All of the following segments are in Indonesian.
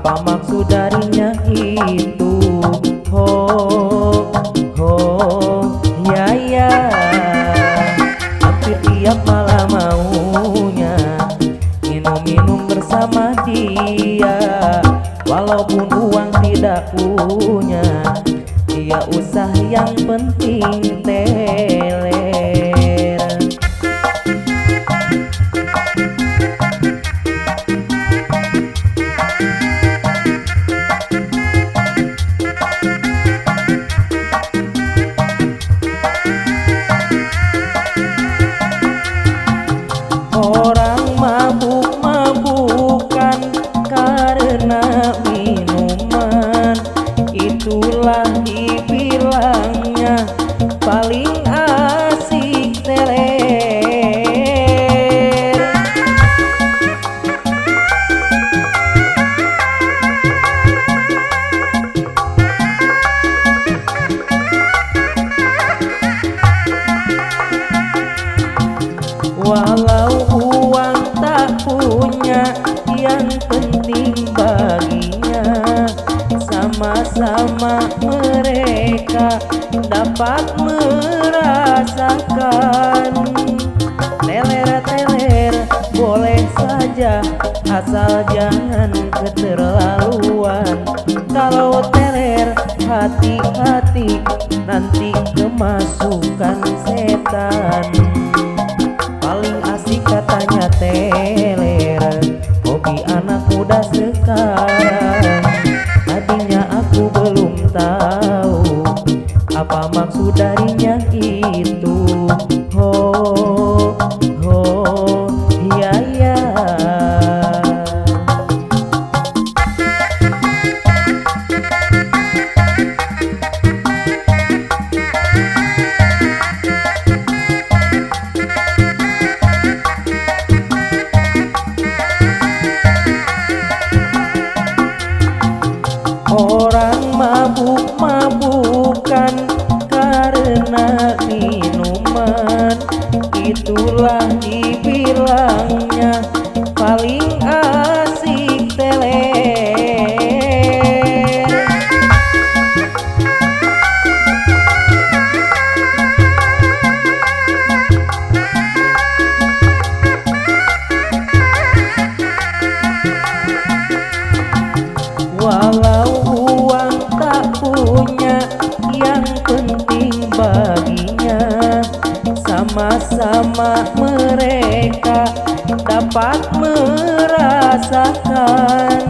Apa maksud darinya itu? Ho, ho, ya ya. Hampir tiap malam maunya minum-minum bersama dia. Walaupun uang tidak punya, dia usah yang penting teler. Orang mabuk-mabukan karena minuman, itulah dibilangnya paling asik teler. Walau uang tak punya, yang penting baginya sama-sama mereka dapat merasakan. Teler-teler boleh saja, asal jangan keterlaluan. Kalau teler hati-hati, nanti kemasukan setan. Paling asik katanya teler, hobi anak muda sekarang. Tadinya aku belum tahu apa maksud darinya itu. Ho, ho, ya ya. Orang mabuk-mabukan karena minuman, itulah dibilangnya paling asik teler. Walau uang tak punya, yang penting baginya sama-sama mereka dapat merasakan.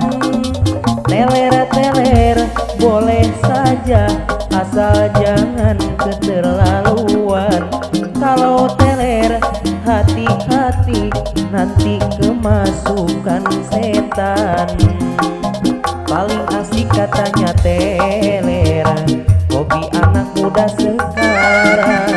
Teler-teler boleh saja, asal jangan keterlaluan. Kalau teler hati-hati, nanti kemasukan setan. Paling asik katanya teler, hobi anak muda sekarang.